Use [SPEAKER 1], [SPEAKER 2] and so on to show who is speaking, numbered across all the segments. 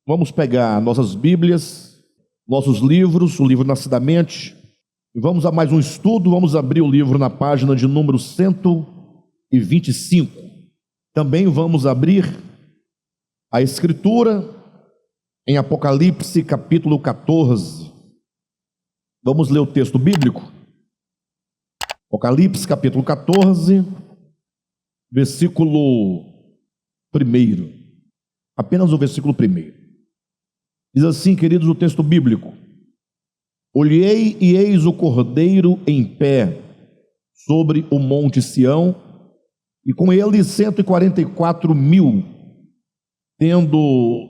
[SPEAKER 1] Vamos pegar nossas Bíblias, nossos livros, o livro Nascidamente, e vamos a mais um estudo. Vamos abrir o livro na página de número 125. Também vamos abrir a Escritura em Apocalipse capítulo 14. Vamos ler o texto bíblico. Apocalipse capítulo 14, versículo 1. Apenas o versículo 1. Diz assim, queridos, o texto bíblico: Olhei e eis o Cordeiro em pé sobre o monte Sião, e com ele 144.000, tendo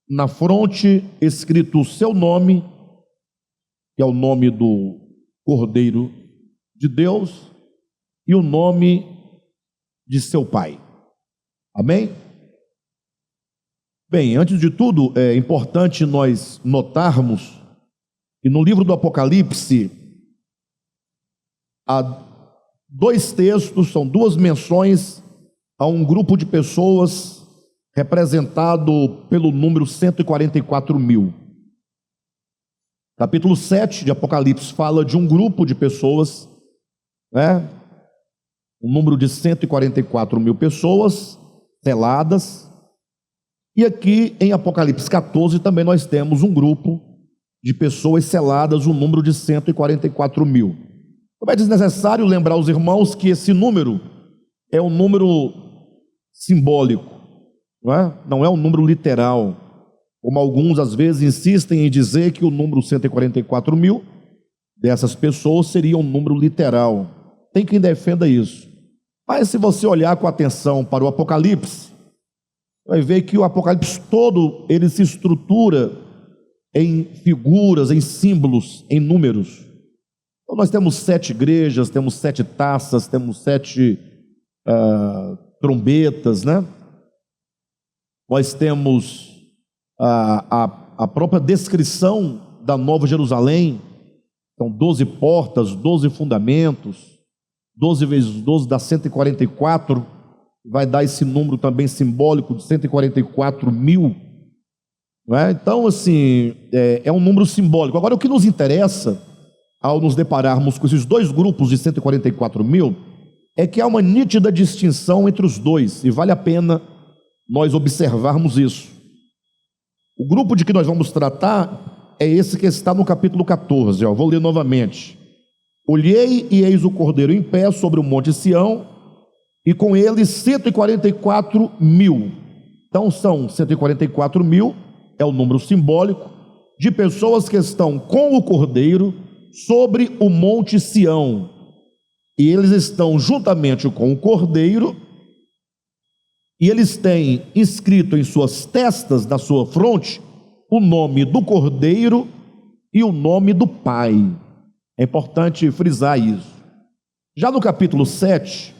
[SPEAKER 1] na fronte escrito o seu nome, que é o nome do Cordeiro de Deus, e o nome de seu Pai. Amém? Bem, antes de tudo, é importante nós notarmos que no livro do Apocalipse há dois textos, são duas menções a um grupo de pessoas representado pelo número 144.000. Capítulo 7 de Apocalipse fala de um grupo de pessoas, um número de 144.000 pessoas seladas. E aqui em Apocalipse 14 também nós temos um grupo de pessoas seladas, um número de 144.000. É desnecessário lembrar os irmãos que esse número é um número simbólico, não é um número literal, como alguns às vezes insistem em dizer que o número 144.000 dessas pessoas seria um número literal. Tem quem defenda isso. Mas se você olhar com atenção para o Apocalipse, vai ver que o Apocalipse todo, ele se estrutura em figuras, em símbolos, em números. Então nós temos 7 igrejas, temos 7 taças, temos 7 trombetas, Nós temos a própria descrição da Nova Jerusalém. São 12 portas, 12 fundamentos, 12 vezes 12 dá 144, vai dar esse número também simbólico de 144.000, Então, assim, é um número simbólico. Agora, o que nos interessa, ao nos depararmos com esses dois grupos de 144.000, é que há uma nítida distinção entre os dois, e vale a pena nós observarmos isso. O grupo de que nós vamos tratar é esse que está no capítulo 14, vou ler novamente. Olhei e eis o Cordeiro em pé sobre o monte Sião, e com ele 144.000. Então são 144.000, é o número simbólico, de pessoas que estão com o Cordeiro sobre o monte Sião. E eles estão juntamente com o Cordeiro, e eles têm escrito em suas testas, na sua fronte, o nome do Cordeiro e o nome do Pai. É importante frisar isso. Já no capítulo 7,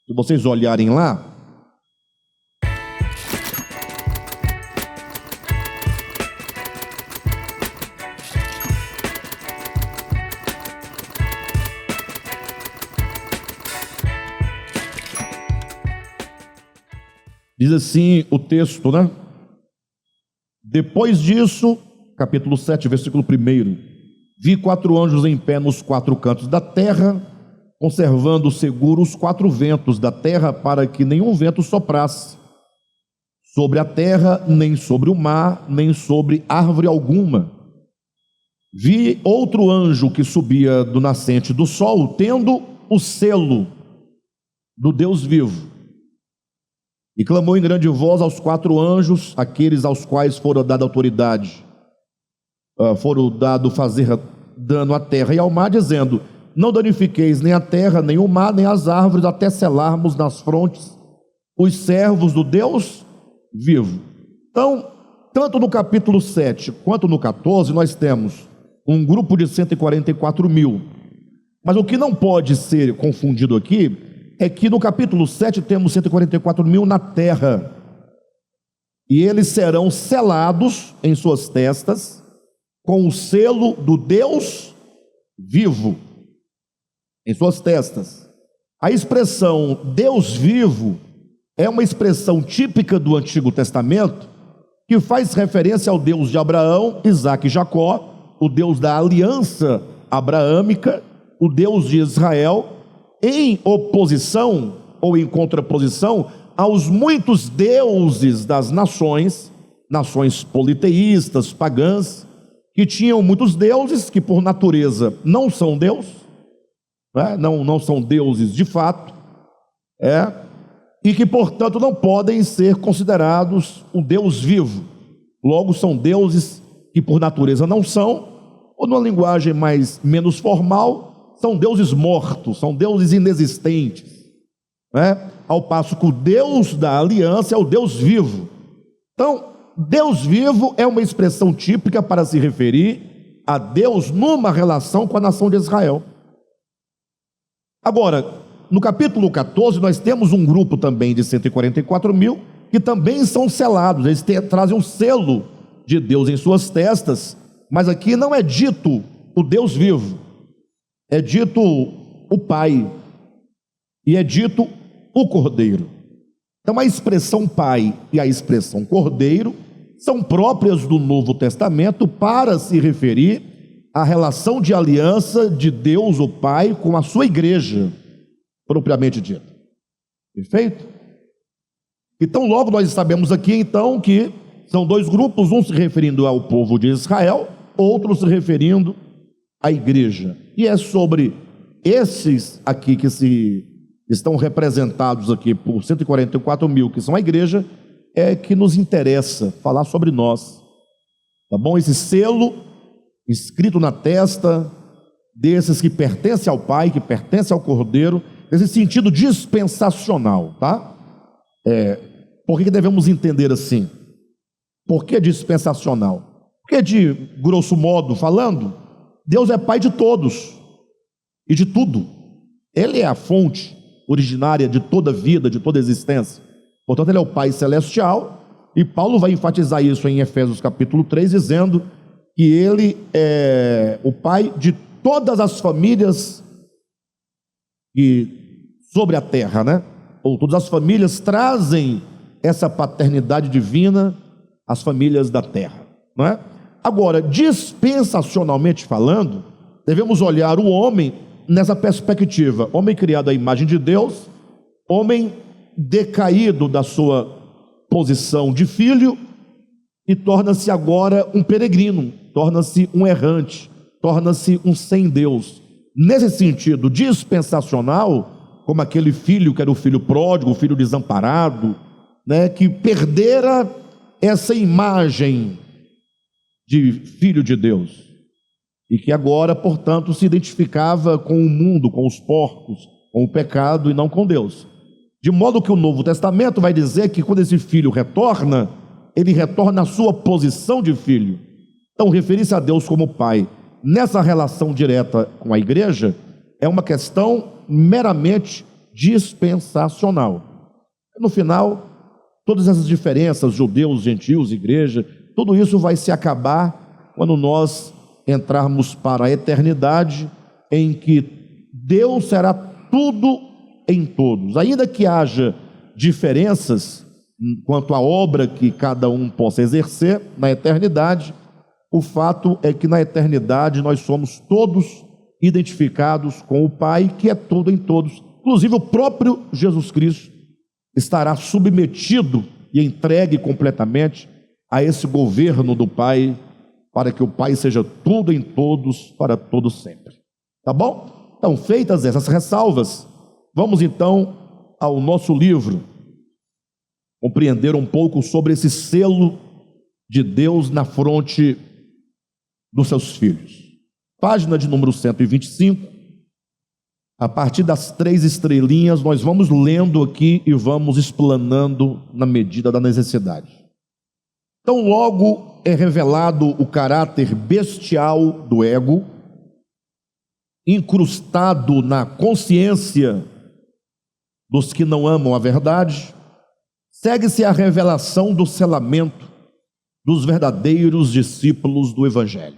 [SPEAKER 1] se vocês olharem lá, diz assim o texto, Depois disso, capítulo 7, versículo 1, vi 4 anjos em pé nos 4 cantos da terra, conservando seguros os 4 ventos da terra, para que nenhum vento soprasse sobre a terra, nem sobre o mar, nem sobre árvore alguma. Vi outro anjo que subia do nascente do sol, tendo o selo do Deus vivo, e clamou em grande voz aos 4 anjos, aqueles aos quais fora dada autoridade, foram dado fazer dano à terra e ao mar, dizendo: não danifiqueis nem a terra, nem o mar, nem as árvores, até selarmos nas frontes os servos do Deus vivo. Então, tanto no capítulo 7 quanto no 14, nós temos um grupo de 144.000. Mas o que não pode ser confundido aqui é que no capítulo 7 temos 144.000 na terra, e eles serão selados em suas testas com o selo do Deus vivo em suas testas. A expressão Deus vivo é uma expressão típica do Antigo Testamento, que faz referência ao Deus de Abraão, Isaque e Jacó, o Deus da aliança abraâmica, o Deus de Israel, em oposição ou em contraposição aos muitos deuses das nações, nações politeístas, pagãs, que tinham muitos deuses que por natureza não são Deus, não são deuses de fato, e que portanto não podem ser considerados o Deus vivo. Logo são deuses que por natureza não são, ou numa linguagem menos formal, são deuses mortos, são deuses inexistentes, ao passo que o Deus da aliança é o Deus vivo. Então, Deus vivo é uma expressão típica para se referir a Deus numa relação com a nação de Israel. Agora, no capítulo 14, nós temos um grupo também de 144 mil, que também são selados, eles trazem um selo de Deus em suas testas, mas aqui não é dito o Deus vivo, é dito o Pai, e é dito o Cordeiro. Então a expressão Pai e a expressão Cordeiro são próprias do Novo Testamento para se referir à relação de aliança de Deus, o Pai, com a sua igreja, propriamente dita. Perfeito? Então logo nós sabemos aqui então que são dois grupos, um se referindo ao povo de Israel, outro se referindo à igreja. E é sobre esses aqui que estão representados aqui por 144 mil, que são a igreja, que nos interessa falar sobre nós, tá bom? Esse selo escrito na testa desses que pertencem ao Pai, que pertencem ao Cordeiro, nesse sentido dispensacional, tá? Por que devemos entender assim? Por que dispensacional? Porque de grosso modo falando, Deus é Pai de todos e de tudo. Ele é a fonte originária de toda vida, de toda existência. Portanto, Ele é o Pai celestial, e Paulo vai enfatizar isso em Efésios capítulo 3, dizendo que Ele é o Pai de todas as famílias sobre a terra, ou todas as famílias trazem essa paternidade divina às famílias da terra, não é? Agora, dispensacionalmente falando, devemos olhar o homem nessa perspectiva: homem criado à imagem de Deus, homem decaído da sua posição de filho e torna-se agora um peregrino, torna-se um errante, torna-se um sem Deus. Nesse sentido dispensacional, como aquele filho que era o filho pródigo, o filho desamparado, que perdera essa imagem de filho de Deus, e que agora, portanto, se identificava com o mundo, com os porcos, com o pecado e não com Deus. De modo que o Novo Testamento vai dizer que quando esse filho retorna, ele retorna à sua posição de filho. Então, referir-se a Deus como Pai nessa relação direta com a igreja é uma questão meramente dispensacional. No final, todas essas diferenças, judeus, gentios, igreja, tudo isso vai se acabar quando nós entrarmos para a eternidade, em que Deus será tudo em todos. Ainda que haja diferenças quanto à obra que cada um possa exercer na eternidade, o fato é que na eternidade nós somos todos identificados com o Pai, que é tudo em todos. Inclusive o próprio Jesus Cristo estará submetido e entregue completamente a esse governo do Pai, para que o Pai seja tudo em todos, para todos sempre. Tá bom? Então, feitas essas ressalvas, vamos então ao nosso livro, compreender um pouco sobre esse selo de Deus na fronte dos seus filhos. Página de número 125, a partir das 3 estrelinhas, nós vamos lendo aqui e vamos explanando na medida da necessidade. Então, logo é revelado o caráter bestial do ego, incrustado na consciência dos que não amam a verdade, segue-se a revelação do selamento dos verdadeiros discípulos do Evangelho.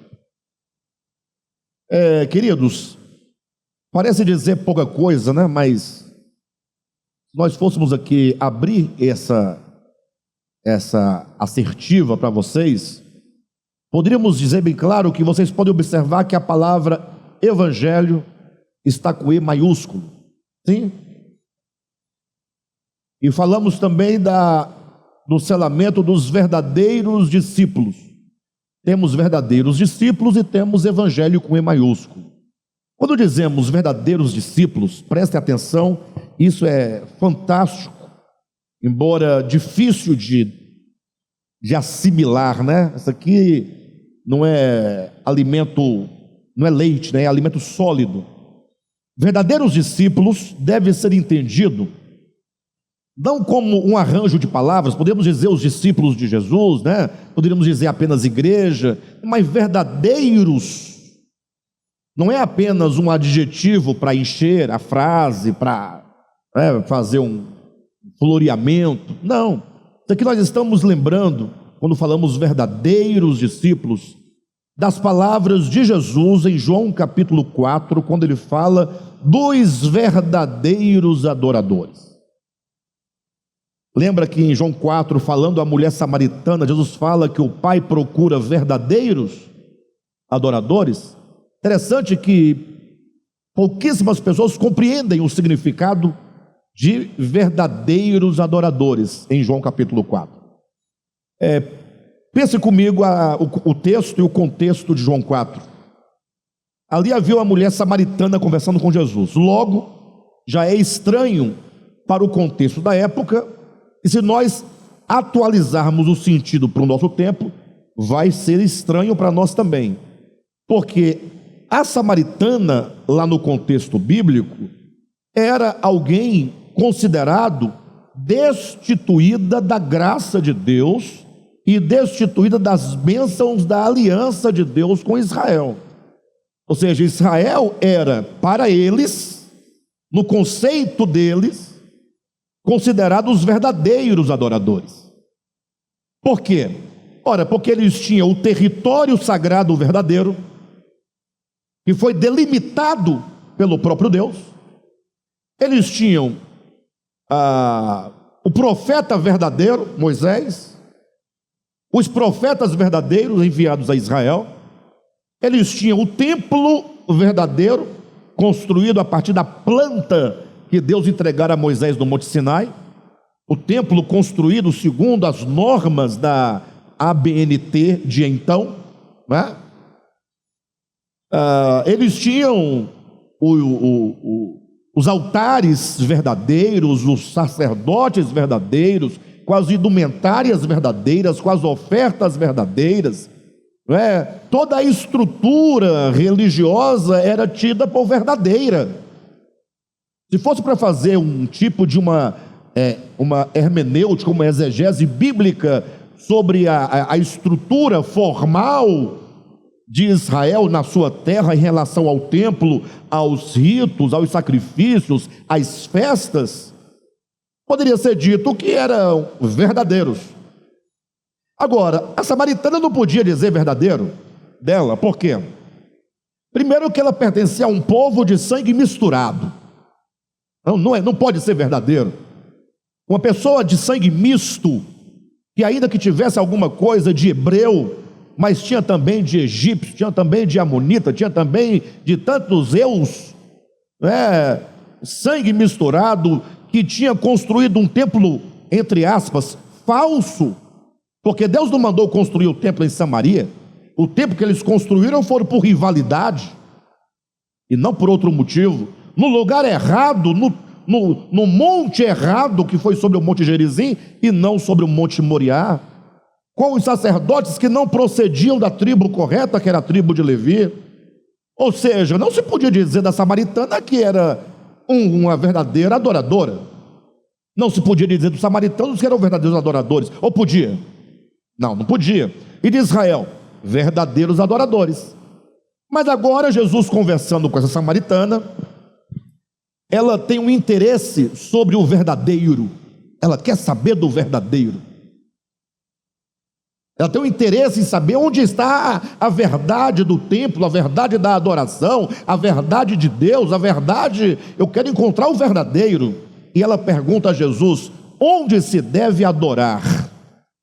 [SPEAKER 1] Queridos, parece dizer pouca coisa, né? Mas se nós fôssemos aqui abrir essa essa assertiva para vocês, poderíamos dizer bem claro que vocês podem observar que a palavra evangelho está com E maiúsculo, sim? E falamos também do selamento dos verdadeiros discípulos. Temos verdadeiros discípulos e temos evangelho com E maiúsculo. Quando dizemos verdadeiros discípulos, prestem atenção, isso é fantástico, embora difícil de assimilar, né? Isso aqui não é alimento, não é leite, né? É alimento sólido. Verdadeiros discípulos deve ser entendido não como um arranjo de palavras, podemos dizer os discípulos de Jesus, né? Poderíamos dizer apenas igreja, mas verdadeiros não é apenas um adjetivo para encher a frase, para fazer um floreamento. Não, isso aqui nós estamos lembrando, quando falamos verdadeiros discípulos, das palavras de Jesus em João capítulo 4, quando ele fala dos verdadeiros adoradores. Lembra que em João 4, falando à mulher samaritana, Jesus fala que o Pai procura verdadeiros adoradores? Interessante que pouquíssimas pessoas compreendem o significado de verdadeiros adoradores em João capítulo 4. Pense comigo o texto e o contexto de João 4. Ali havia uma mulher samaritana conversando com Jesus. Logo, já é estranho para o contexto da época, e se nós atualizarmos o sentido para o nosso tempo, vai ser estranho para nós também. Porque a samaritana, lá no contexto bíblico, era alguém considerado destituída da graça de Deus e destituída das bênçãos da aliança de Deus com Israel. Ou seja, Israel era, para eles, no conceito deles, considerados os verdadeiros adoradores. Por quê? Ora, porque eles tinham o território sagrado verdadeiro, que foi delimitado pelo próprio Deus. Eles tinham o profeta verdadeiro, Moisés, os profetas verdadeiros enviados a Israel. Eles tinham o templo verdadeiro, construído a partir da planta que Deus entregara a Moisés no Monte Sinai, o templo construído segundo as normas da ABNT de então, né? Eles tinham os altares verdadeiros, os sacerdotes verdadeiros, com as indumentárias verdadeiras, com as ofertas verdadeiras, né? Toda a estrutura religiosa era tida por verdadeira. Se fosse para fazer um tipo de uma hermenêutica, uma exegese bíblica sobre a estrutura formal de Israel na sua terra em relação ao templo, aos ritos, aos sacrifícios, às festas, poderia ser dito que eram verdadeiros. Agora, a samaritana não podia dizer verdadeiro dela, por quê? Primeiro que ela pertencia a um povo de sangue misturado. Não pode ser verdadeiro. Uma pessoa de sangue misto, que ainda que tivesse alguma coisa de hebreu, mas tinha também de egípcio, tinha também de amonita, tinha também de tantos eus, sangue misturado, que tinha construído um templo, entre aspas, falso, porque Deus não mandou construir o templo em Samaria. O templo que eles construíram foram por rivalidade, e não por outro motivo, no lugar errado, no monte errado, que foi sobre o Monte Gerizim, e não sobre o Monte Moriá, com os sacerdotes que não procediam da tribo correta, que era a tribo de Levi. Ou seja, não se podia dizer da samaritana que era uma verdadeira adoradora. Não se podia dizer dos samaritanos que eram verdadeiros adoradores. Ou podia? Não podia. E de Israel, verdadeiros adoradores. Mas agora Jesus, conversando com essa samaritana, ela tem um interesse sobre o verdadeiro. Ela quer saber do verdadeiro. Ela tem um interesse em saber onde está a verdade do templo, a verdade da adoração, a verdade de Deus, a verdade. Eu quero encontrar o verdadeiro. E ela pergunta a Jesus: onde se deve adorar?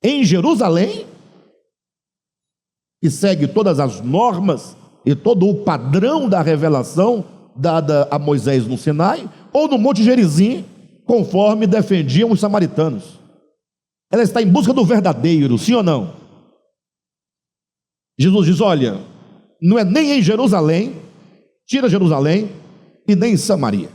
[SPEAKER 1] em Jerusalém, que segue todas as normas e todo o padrão da revelação dada a Moisés no Sinai, ou no Monte Gerizim, conforme defendiam os samaritanos. Ela está em busca do verdadeiro, sim ou não? Jesus diz: olha, não é nem em Jerusalém, tira Jerusalém, e nem em Samaria.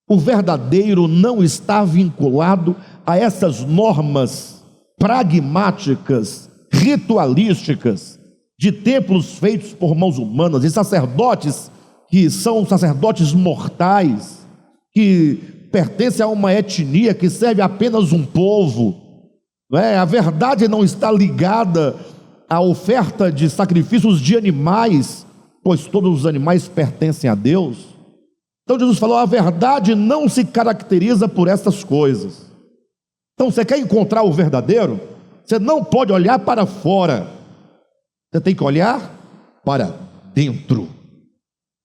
[SPEAKER 1] O verdadeiro não está vinculado a essas normas pragmáticas, ritualísticas, de templos feitos por mãos humanas, e sacerdotes que são sacerdotes mortais, que pertencem a uma etnia que serve apenas um povo, não é? A verdade não está ligada à oferta de sacrifícios de animais, pois todos os animais pertencem a Deus. Então Jesus falou: a verdade não se caracteriza por essas coisas. Então você quer encontrar o verdadeiro? Você não pode olhar para fora, você tem que olhar para dentro.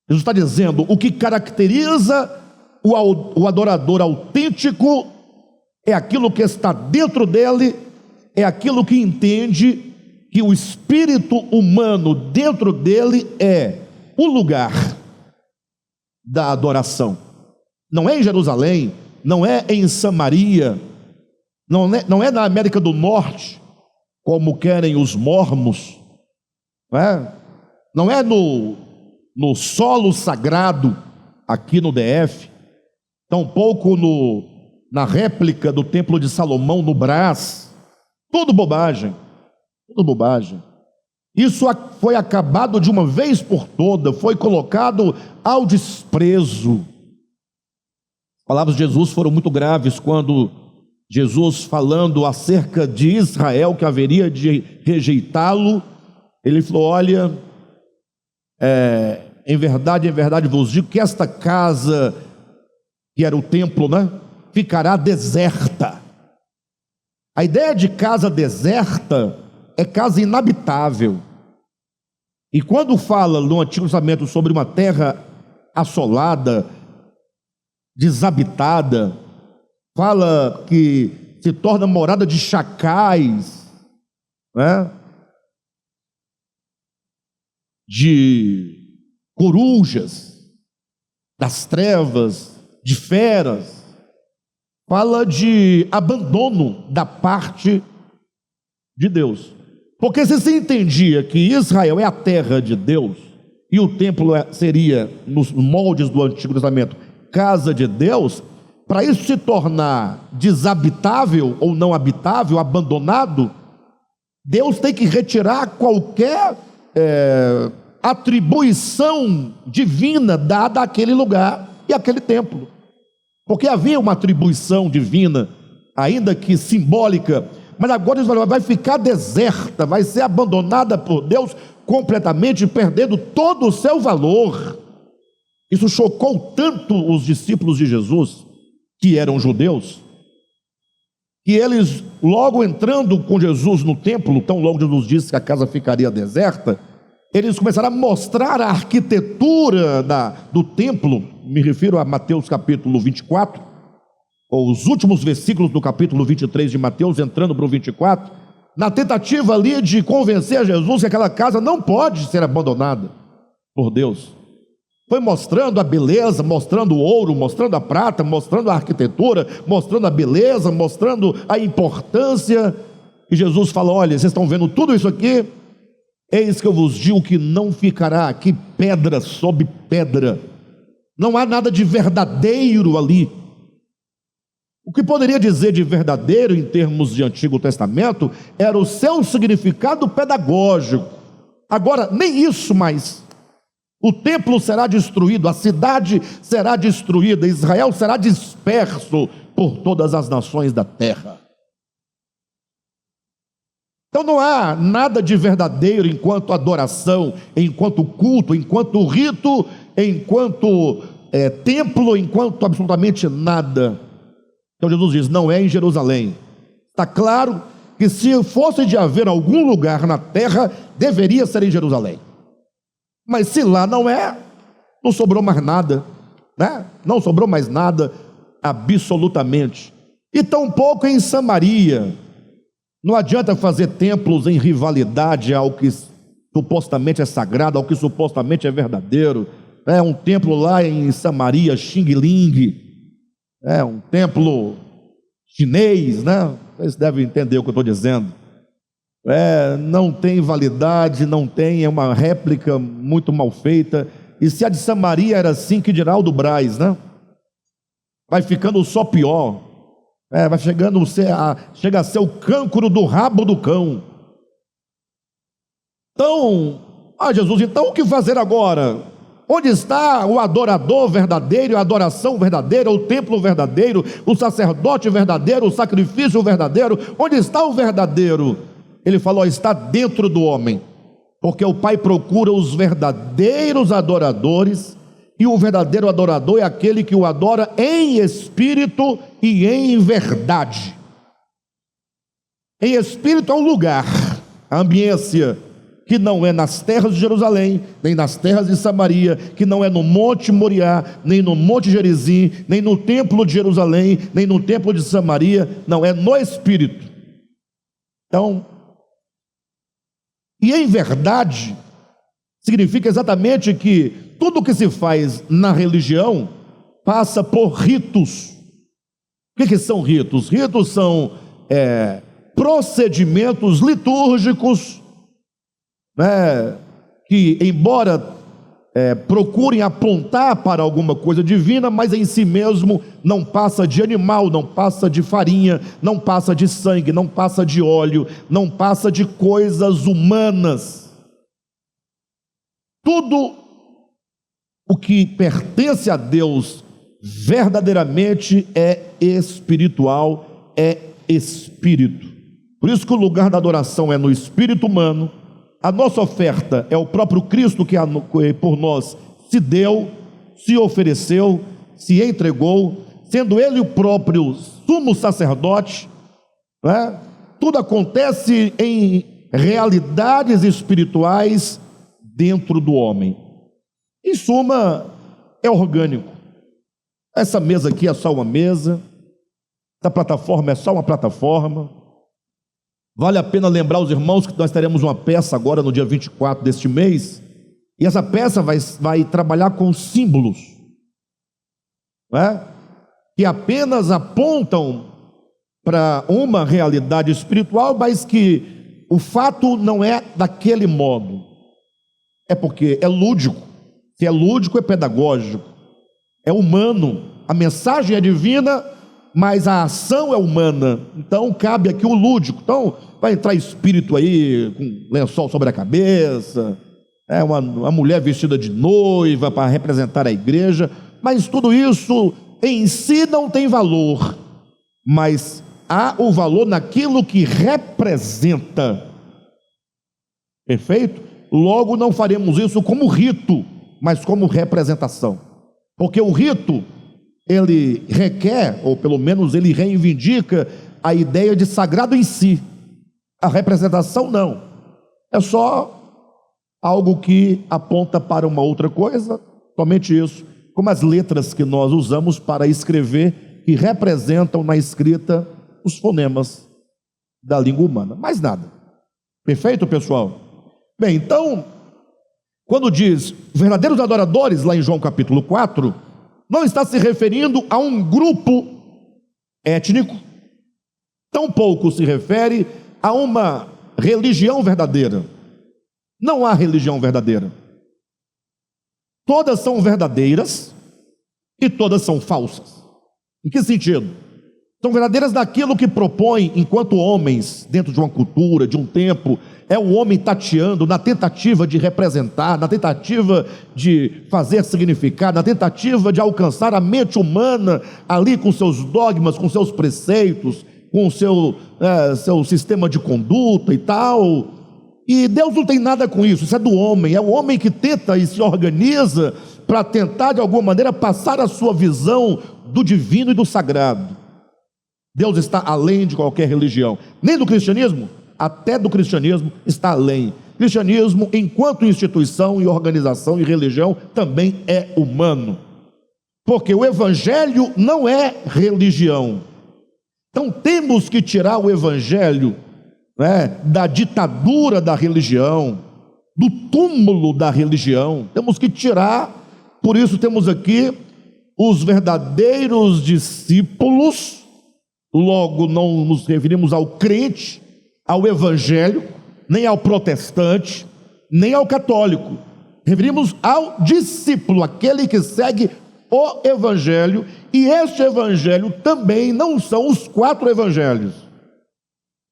[SPEAKER 1] Jesus está dizendo: o que caracteriza o adorador autêntico é aquilo que está dentro dele, é aquilo que entende que o espírito humano dentro dele é o lugar da adoração. Não é em Jerusalém, não é em Samaria, não é na América do Norte, como querem os mormos, não é no solo sagrado aqui no DF, tampouco na réplica do Templo de Salomão no Brás. Tudo bobagem, tudo bobagem. Isso foi acabado de uma vez por todas, foi colocado ao desprezo. As palavras de Jesus foram muito graves quando Jesus, falando acerca de Israel, que haveria de rejeitá-lo, ele falou: olha, em verdade vos digo que esta casa, que era o templo, ficará deserta. A ideia de casa deserta é casa inabitável. E quando fala no Antigo Testamento sobre uma terra assolada, desabitada, fala que se torna morada de chacais, de corujas, das trevas, de feras, fala de abandono da parte de Deus. Porque se se entendia que Israel é a terra de Deus, e o templo seria, nos moldes do Antigo Testamento, casa de Deus, para isso se tornar desabitável ou não habitável, abandonado, Deus tem que retirar qualquer atribuição divina dada àquele lugar e àquele templo. Porque havia uma atribuição divina, ainda que simbólica, mas agora vai ficar deserta, vai ser abandonada por Deus completamente, perdendo todo o seu valor. Isso chocou tanto os discípulos de Jesus, que eram judeus, que eles, logo entrando com Jesus no templo, tão logo Jesus disse que a casa ficaria deserta, eles começaram a mostrar a arquitetura do templo. Me refiro a Mateus capítulo 24, ou os últimos versículos do capítulo 23 de Mateus, entrando para o 24, na tentativa ali de convencer a Jesus que aquela casa não pode ser abandonada por Deus. Foi mostrando a beleza, mostrando o ouro, mostrando a prata, mostrando a arquitetura, mostrando a beleza, mostrando a importância. E Jesus falou: olha, vocês estão vendo tudo isso aqui? Eis que eu vos digo que não ficará aqui pedra sobre pedra. Não há nada de verdadeiro ali. O que poderia dizer de verdadeiro em termos de Antigo Testamento era o seu significado pedagógico. Agora, nem isso mais. O templo será destruído, a cidade será destruída, Israel será disperso por todas as nações da terra. Então não há nada de verdadeiro enquanto adoração, enquanto culto, enquanto rito, enquanto templo, enquanto absolutamente nada. Então Jesus diz: não é em Jerusalém. Está claro que se fosse de haver algum lugar na terra, deveria ser em Jerusalém. Mas se lá não é, não sobrou mais nada, não sobrou mais nada, absolutamente. E tampouco em Samaria. Não adianta fazer templos em rivalidade ao que supostamente é sagrado, ao que supostamente é verdadeiro. É um templo lá em Samaria, Xing Ling, é um templo chinês, né? Vocês devem entender o que eu estou dizendo. Não tem validade, não tem, é uma réplica muito mal feita. E se a de Samaria era assim, que dirá o do Brás, né? Vai ficando só pior. Vai chega a ser o cancro do rabo do cão. Então, Jesus, então o que fazer agora? Onde está o adorador verdadeiro, a adoração verdadeira, o templo verdadeiro, o sacerdote verdadeiro, o sacrifício verdadeiro? Onde está o verdadeiro? Ele falou: está dentro do homem, porque o Pai procura os verdadeiros adoradores, e o verdadeiro adorador é aquele que o adora em espírito e em verdade. Em espírito é um lugar, a ambiência, que não é nas terras de Jerusalém, nem nas terras de Samaria, que não é no Monte Moriá, nem no Monte Gerizim, nem no templo de Jerusalém, nem no templo de Samaria, não, é no espírito. Então, e em verdade, significa exatamente que tudo que se faz na religião passa por ritos. O que são ritos? Ritos são procedimentos litúrgicos, que, embora procurem apontar para alguma coisa divina, mas em si mesmo não passa de animal, não passa de farinha, não passa de sangue, não passa de óleo, não passa de coisas humanas. Tudo o que pertence a Deus verdadeiramente é espiritual, é espírito. Por isso que o lugar da adoração é no espírito humano. A nossa oferta é o próprio Cristo que por nós se deu, se ofereceu, se entregou, sendo Ele o próprio sumo sacerdote. Tudo acontece em realidades espirituais dentro do homem. Em suma, é orgânico. Essa mesa aqui é só uma mesa, essa plataforma é só uma plataforma. Vale a pena lembrar os irmãos que nós teremos uma peça agora no dia 24 deste mês, e essa peça vai trabalhar com símbolos, que apenas apontam para uma realidade espiritual, mas que o fato não é daquele modo. É porque é lúdico. Se é lúdico, é pedagógico, é humano. A mensagem é divina, mas a ação é humana. Então cabe aqui o lúdico. Então vai entrar espírito aí com lençol sobre a cabeça, uma mulher vestida de noiva para representar a igreja. Mas tudo isso em si não tem valor, mas há o valor naquilo que representa. Perfeito? Logo, não faremos isso como rito, mas como representação, porque o rito, ele requer, ou pelo menos ele reivindica a ideia de sagrado em si. A representação não, é só algo que aponta para uma outra coisa, somente isso, como as letras que nós usamos para escrever, que representam na escrita os fonemas da língua humana, mais nada. Perfeito, pessoal? Bem, então, quando diz verdadeiros adoradores, lá em João capítulo 4, não está se referindo a um grupo étnico, tampouco se refere a uma religião verdadeira. Não há religião verdadeira. Todas são verdadeiras e todas são falsas. Em que sentido? São verdadeiras daquilo que propõe enquanto homens, dentro de uma cultura, de um tempo. É o homem tateando na tentativa de representar, na tentativa de fazer significar, na tentativa de alcançar a mente humana ali com seus dogmas, com seus preceitos, com o seu sistema de conduta e tal. E Deus não tem nada com isso, isso é do homem. É o homem que tenta e se organiza para tentar de alguma maneira passar a sua visão do divino e do sagrado. Deus está além de qualquer religião, nem do cristianismo, até do cristianismo está além. Cristianismo, enquanto instituição e organização e religião, também é humano, porque o evangelho não é religião. Então temos que tirar o evangelho né, da ditadura da religião, do túmulo da religião. Temos que tirar, por isso temos aqui os verdadeiros discípulos. Logo, não nos referimos ao crente, ao evangélico, nem ao protestante, nem ao católico. Referimos ao discípulo, aquele que segue o evangelho, e este evangelho também não são os 4 evangelhos.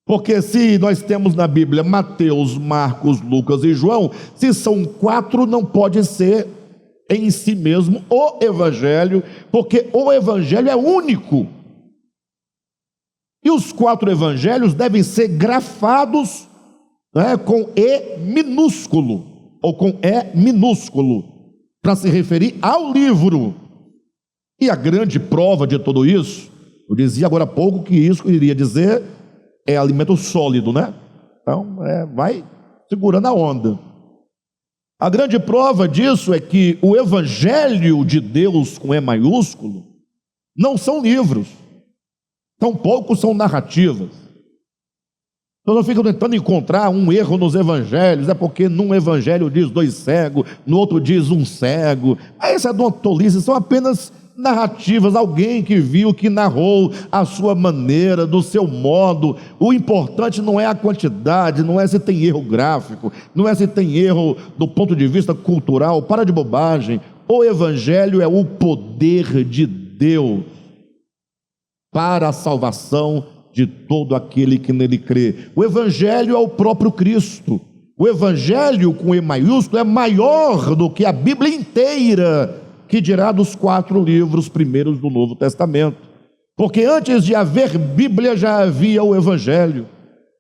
[SPEAKER 1] Porque se nós temos na Bíblia Mateus, Marcos, Lucas e João, se são 4, não pode ser em si mesmo o evangelho, porque o evangelho é único. E os 4 evangelhos devem ser grafados, né, com E minúsculo, ou com E minúsculo, para se referir ao livro. E a grande prova de tudo isso, eu dizia agora há pouco que isso que eu iria dizer é alimento sólido, né? Então, vai segurando a onda. A grande prova disso é que o evangelho de Deus com E maiúsculo não são livros, tampouco são narrativas. Então não ficam tentando encontrar um erro nos evangelhos, é porque num evangelho diz 2 cegos, no outro diz 1 cego. Essa é de uma tolice, são apenas narrativas, alguém que viu, que narrou a sua maneira, do seu modo. O importante não é a quantidade, não é se tem erro gráfico, não é se tem erro do ponto de vista cultural. Para de bobagem. O evangelho é o poder de Deus para a salvação de todo aquele que nele crê. O evangelho é o próprio Cristo. O evangelho com E maiúsculo é maior do que a Bíblia inteira, que dirá dos 4 livros primeiros do Novo Testamento. Porque antes de haver Bíblia já havia o evangelho.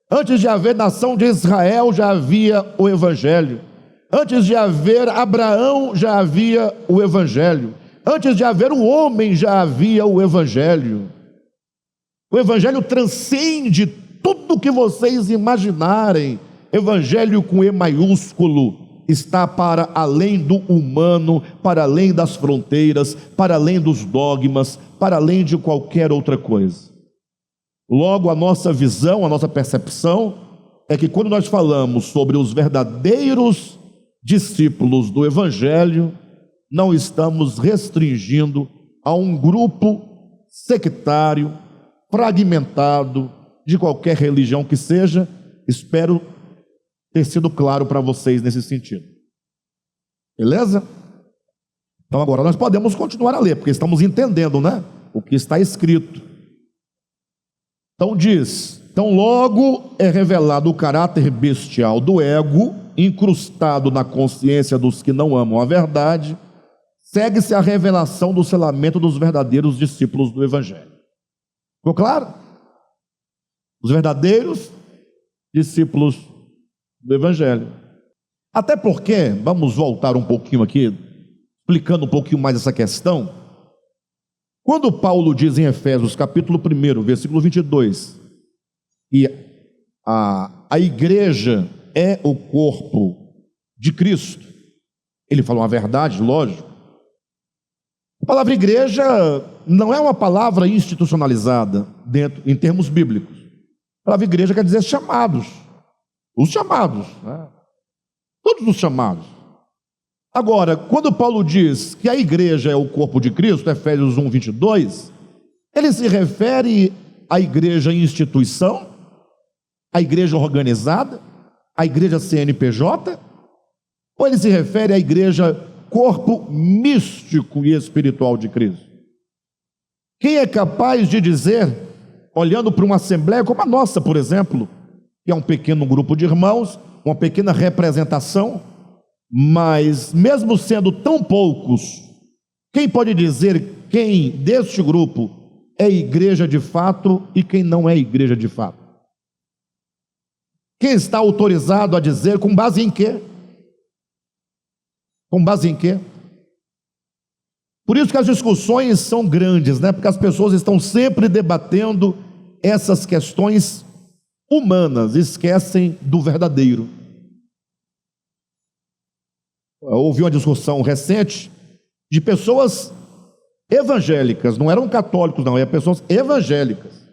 [SPEAKER 1] Antes de haver nação de Israel já havia o evangelho. Antes de haver Abraão já havia o evangelho. Antes de haver o homem já havia o evangelho. O evangelho transcende tudo o que vocês imaginarem. Evangelho com E maiúsculo está para além do humano, para além das fronteiras, para além dos dogmas, para além de qualquer outra coisa. Logo, a nossa visão, a nossa percepção é que quando nós falamos sobre os verdadeiros discípulos do evangelho, não estamos restringindo a um grupo sectário, fragmentado, de qualquer religião que seja. Espero ter sido claro para vocês nesse sentido. Beleza? Então agora nós podemos continuar a ler, porque estamos entendendo, né, o que está escrito. Então diz: então logo é revelado o caráter bestial do ego, incrustado na consciência dos que não amam a verdade, segue-se a revelação do selamento dos verdadeiros discípulos do evangelho. Ficou claro? Os verdadeiros discípulos do evangelho. Até porque, vamos voltar um pouquinho aqui, explicando um pouquinho mais essa questão. Quando Paulo diz em Efésios capítulo 1, versículo 22, que a igreja é o corpo de Cristo, ele fala uma verdade, lógico. A palavra igreja não é uma palavra institucionalizada em termos bíblicos. A palavra igreja quer dizer chamados. Os chamados, né? Todos os chamados. Agora, quando Paulo diz que a igreja é o corpo de Cristo, Efésios 1, 22, ele se refere à igreja instituição, à igreja organizada, à igreja CNPJ, ou ele se refere à igreja corpo místico e espiritual de Cristo? Quem é capaz de dizer, olhando para uma assembleia como a nossa, por exemplo, que é um pequeno grupo de irmãos, uma pequena representação, mas mesmo sendo tão poucos, quem pode dizer quem deste grupo é igreja de fato e quem não é igreja de fato? Quem está autorizado a dizer com base em quê? Com base em quê? Por isso que as discussões são grandes, né? Porque as pessoas estão sempre debatendo essas questões humanas, esquecem do verdadeiro. Houve uma discussão recente de pessoas evangélicas, não eram católicos não, eram pessoas evangélicas.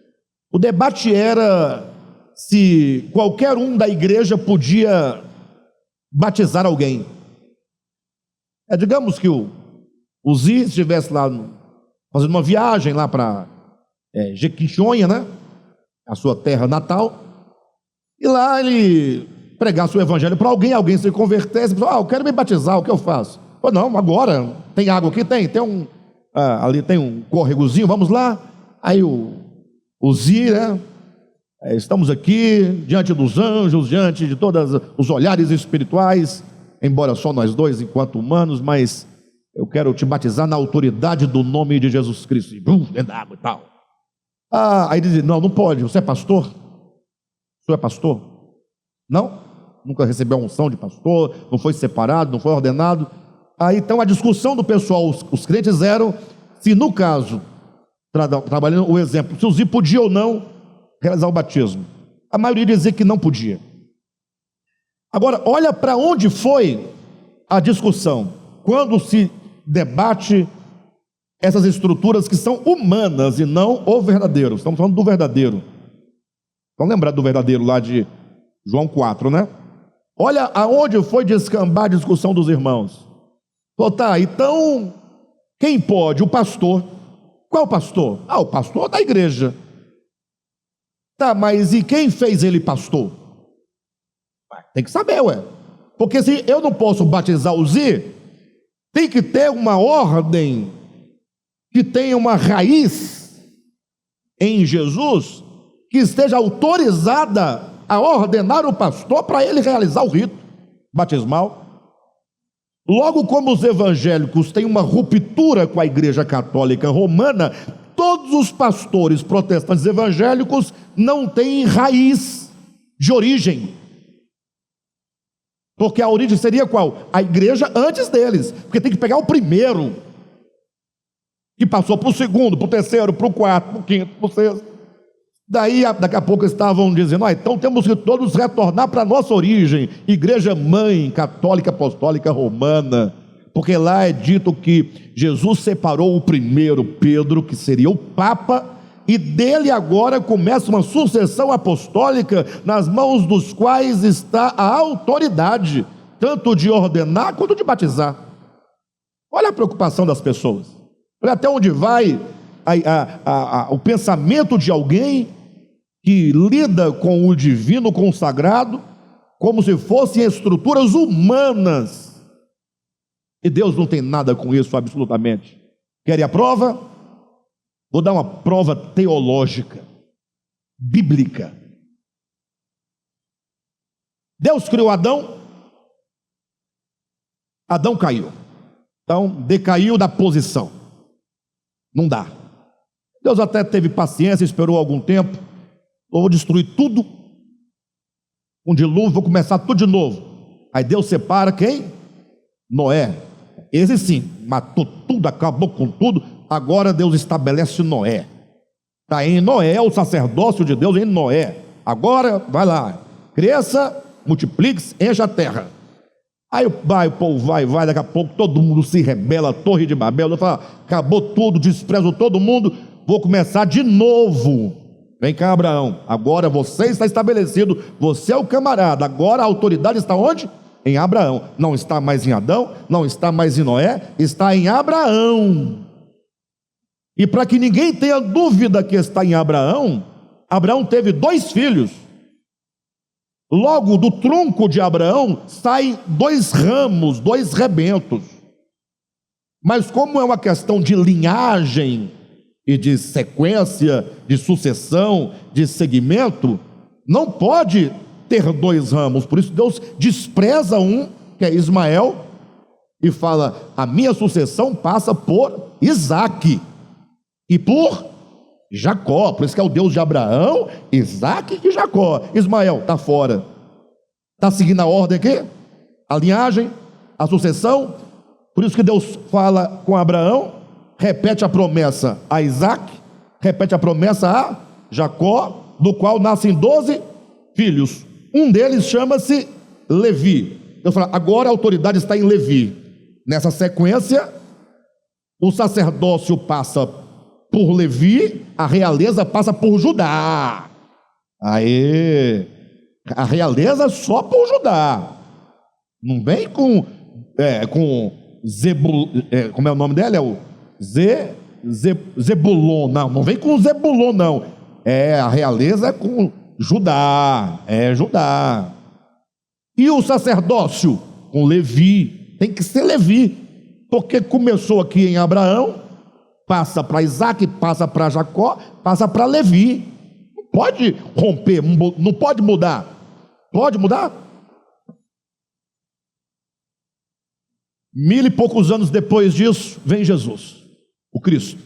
[SPEAKER 1] O debate era se qualquer um da igreja podia batizar alguém. Digamos que o Uzi estivesse lá fazendo uma viagem lá para Jequitinhonha, né? A sua terra natal, e lá ele pregasse o evangelho para alguém se convertesse, eu quero me batizar, o que eu faço? Não, agora, tem água aqui? Tem ali tem um córregozinho, vamos lá. Aí o Uzi, né? Estamos aqui diante dos anjos, diante de todos os olhares espirituais, embora só nós dois enquanto humanos, mas eu quero te batizar na autoridade do nome de Jesus Cristo. E dentro da água e tal. Aí ele diz, não pode, você é pastor? O senhor é pastor? Não? Nunca recebeu a unção de pastor, não foi separado, não foi ordenado. Aí então a discussão do pessoal, os crentes eram, se no caso, trabalhando o exemplo, se o Zi podia ou não realizar o batismo. A maioria dizia que não podia. Agora, olha para onde foi a discussão, quando se debate essas estruturas que são humanas e não o verdadeiro. Estamos falando do verdadeiro. Vamos lembrar do verdadeiro lá de João 4, né? Olha aonde foi descambar a discussão dos irmãos. Então, quem pode? O pastor. Qual pastor? O pastor da igreja. Mas e quem fez ele pastor? Tem que saber, porque se eu não posso batizar o Zi, tem que ter uma ordem que tenha uma raiz em Jesus, que esteja autorizada a ordenar o pastor para ele realizar o rito batismal. Logo, como os evangélicos têm uma ruptura com a igreja católica romana, todos os pastores protestantes evangélicos não têm raiz de origem, porque a origem seria qual? A igreja antes deles, porque tem que pegar o primeiro, que passou para o segundo, para o terceiro, para o quarto, para o quinto, para o sexto. Daí, daqui a pouco estavam dizendo, então temos que todos retornar para a nossa origem, igreja mãe, católica, apostólica, romana, porque lá é dito que Jesus separou o primeiro, Pedro, que seria o Papa, e dele agora começa uma sucessão apostólica, nas mãos dos quais está a autoridade, tanto de ordenar quanto de batizar. Olha a preocupação das pessoas, olha até onde vai o pensamento de alguém que lida com o divino, com o sagrado, como se fossem estruturas humanas. E Deus não tem nada com isso, absolutamente. Querem a prova? Vou dar uma prova teológica, bíblica. Deus criou Adão, Adão caiu, então decaiu da posição, não dá. Deus até teve paciência, esperou algum tempo, vou destruir tudo, um dilúvio, vou começar tudo de novo. Aí Deus separa quem? Noé. Esse sim, matou tudo, acabou com tudo. Agora Deus estabelece Noé. Está em Noé, o sacerdócio de Deus em Noé. Agora, vai lá, cresça, multiplique-se, encha a terra. Aí o povo vai, daqui a pouco todo mundo se rebela, Torre de Babel, Deus fala, acabou tudo, desprezo todo mundo, vou começar de novo. Vem cá, Abraão, agora você está estabelecido, você é o camarada, agora a autoridade está onde? Em Abraão, não está mais em Adão, não está mais em Noé, está em Abraão. E para que ninguém tenha dúvida que está em Abraão, Abraão teve 2 filhos. Logo do tronco de Abraão saem 2 ramos, 2 rebentos. Mas como é uma questão de linhagem e de sequência, de sucessão, de segmento, não pode ter 2 ramos. Por isso Deus despreza um, que é Ismael, e fala, a minha sucessão passa por Isaque e por Jacó. Por isso que é o Deus de Abraão, Isaque e Jacó. Ismael está fora, está seguindo a ordem aqui, a linhagem, a sucessão. Por isso que Deus fala com Abraão, repete a promessa a Isaque, repete a promessa a Jacó, do qual nascem 12 filhos. Um deles chama-se Levi. Deus fala, agora a autoridade está em Levi. Nessa sequência, o sacerdócio passa por Levi, a realeza passa por Judá. Aí, a realeza é só por Judá. Não vem com como é o nome dela? É o Zebulon. Não vem com Zebulon, não. A realeza é com Judá. É Judá. E o sacerdócio? Com Levi. Tem que ser Levi. Porque começou aqui em Abraão, passa para Isaac, passa para Jacó, passa para Levi. Não pode romper, não pode mudar. Pode mudar? 1000 e poucos anos depois disso, vem Jesus, o Cristo.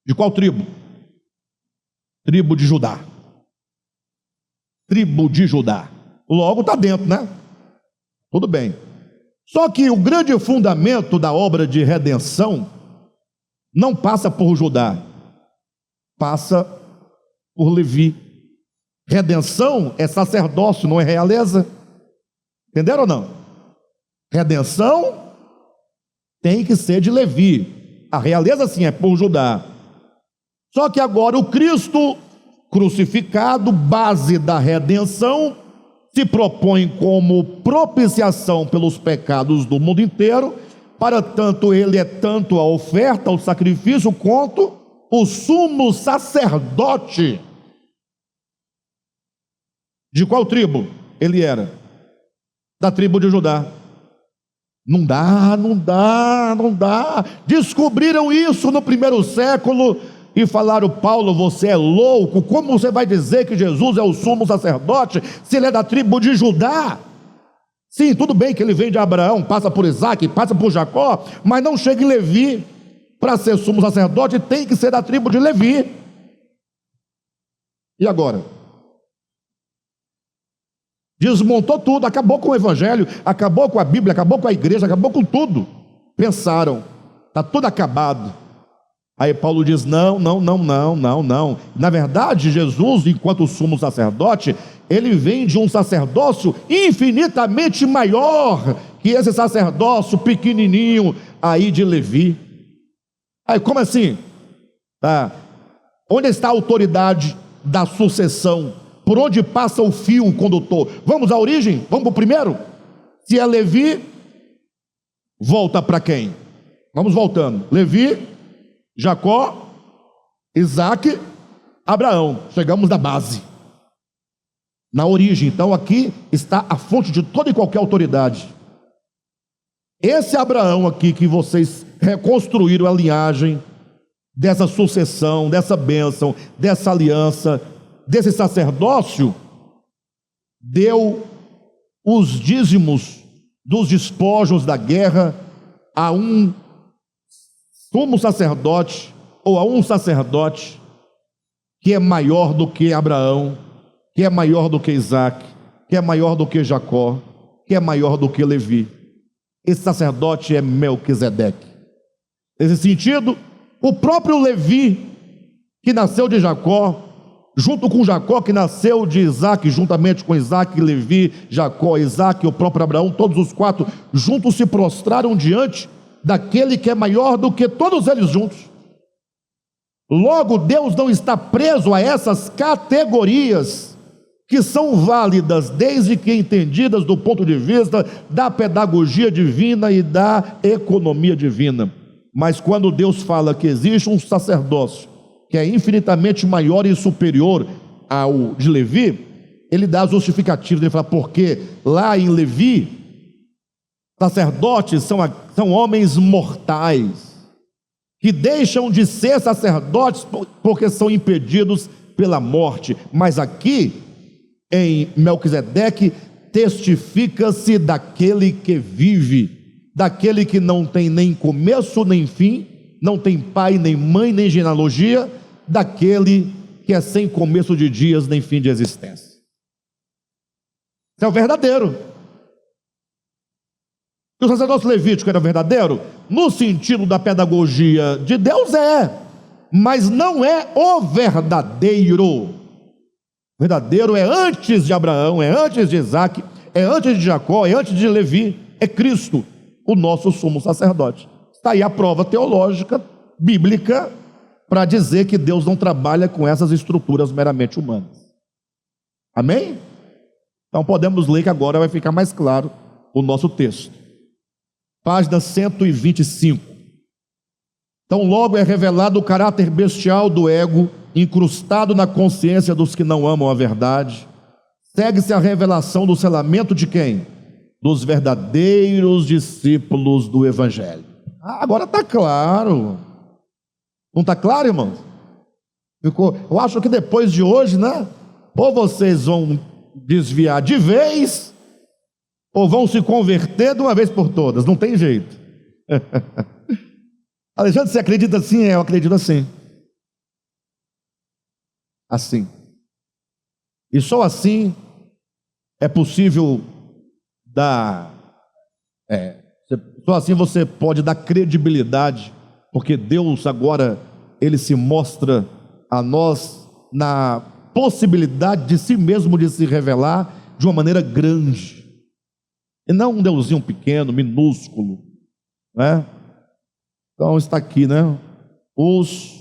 [SPEAKER 1] De qual tribo? Tribo de Judá. Tribo de Judá. Logo está dentro, né? Tudo bem. Só que o grande fundamento da obra de redenção não passa por Judá, passa por Levi. Redenção é sacerdócio, não é realeza. Entenderam ou não? Redenção tem que ser de Levi. A realeza sim é por Judá. Só que agora o Cristo crucificado, base da redenção, se propõe como propiciação pelos pecados do mundo inteiro. Para tanto, ele é tanto a oferta, o sacrifício, quanto o sumo sacerdote. De qual tribo ele era? Da tribo de Judá. Não dá. Descobriram isso no primeiro século e falaram: Paulo, você é louco, como você vai dizer que Jesus é o sumo sacerdote se ele é da tribo de Judá? Sim, tudo bem que ele vem de Abraão, passa por Isaac, passa por Jacó, mas não chega em Levi. Para ser sumo sacerdote tem que ser da tribo de Levi. E agora? Desmontou tudo, acabou com o evangelho, acabou com a Bíblia, acabou com a igreja, acabou com tudo. Pensaram, está tudo acabado. Aí Paulo diz: não. Na verdade, Jesus, enquanto sumo sacerdote, ele vem de um sacerdócio infinitamente maior que esse sacerdócio pequenininho aí de Levi. Aí, como assim? Onde está a autoridade da sucessão? Por onde passa o fio condutor? Vamos à origem? Vamos para o primeiro? Se é Levi, volta para quem? Vamos voltando. Levi, Jacó, Isaac, Abraão. Chegamos na base, na origem. Então aqui está a fonte de toda e qualquer autoridade. Esse Abraão aqui que vocês reconstruíram a linhagem dessa sucessão, dessa bênção, dessa aliança, desse sacerdócio, deu os dízimos dos despojos da guerra a um sumo sacerdote, ou a um sacerdote que é maior do que Abraão, que é maior do que Isaac, que é maior do que Jacó, que é maior do que Levi. Esse sacerdote é Melquisedeque. Nesse sentido, o próprio Levi, que nasceu de Jacó, junto com Jacó, que nasceu de Isaac, juntamente com Isaac, Levi, Jacó, Isaac e o próprio Abraão, todos os quatro juntos se prostraram diante daquele que é maior do que todos eles juntos. Logo, Deus não está preso a essas categorias que são válidas desde que entendidas do ponto de vista da pedagogia divina e da economia divina. Mas quando Deus fala que existe um sacerdócio que é infinitamente maior e superior ao de Levi, ele dá a justificativa, ele fala: porque lá em Levi, sacerdotes são homens mortais, que deixam de ser sacerdotes porque são impedidos pela morte. Mas aqui, em Melquisedeque, testifica-se daquele que vive, daquele que não tem nem começo nem fim, não tem pai, nem mãe, nem genealogia, daquele que é sem começo de dias, nem fim de existência. Isso é o verdadeiro. E o sacerdócio levítico era verdadeiro? No sentido da pedagogia de Deus mas não é o verdadeiro. O verdadeiro é antes de Abraão, é antes de Isaac, é antes de Jacó, é antes de Levi, é Cristo, o nosso sumo sacerdote. Está aí a prova teológica, bíblica, para dizer que Deus não trabalha com essas estruturas meramente humanas. Amém? Então podemos ler que agora vai ficar mais claro o nosso texto. Página 125. Então logo é revelado o caráter bestial do ego, incrustado na consciência dos que não amam a verdade. Segue-se a revelação do selamento de quem? Dos verdadeiros discípulos do Evangelho. Agora está claro. Não está claro, irmãos? Eu acho que depois de hoje, né? Ou vocês vão desviar de vez, ou vão se converter de uma vez por todas. Não tem jeito. Alexandre, você acredita assim? Eu acredito assim. Assim. E só assim é possível dar. Só assim você pode dar credibilidade, porque Deus agora, Ele se mostra a nós na possibilidade de si mesmo de se revelar de uma maneira grande. E não um Deusinho pequeno, minúsculo, né? Então está aqui, né? Os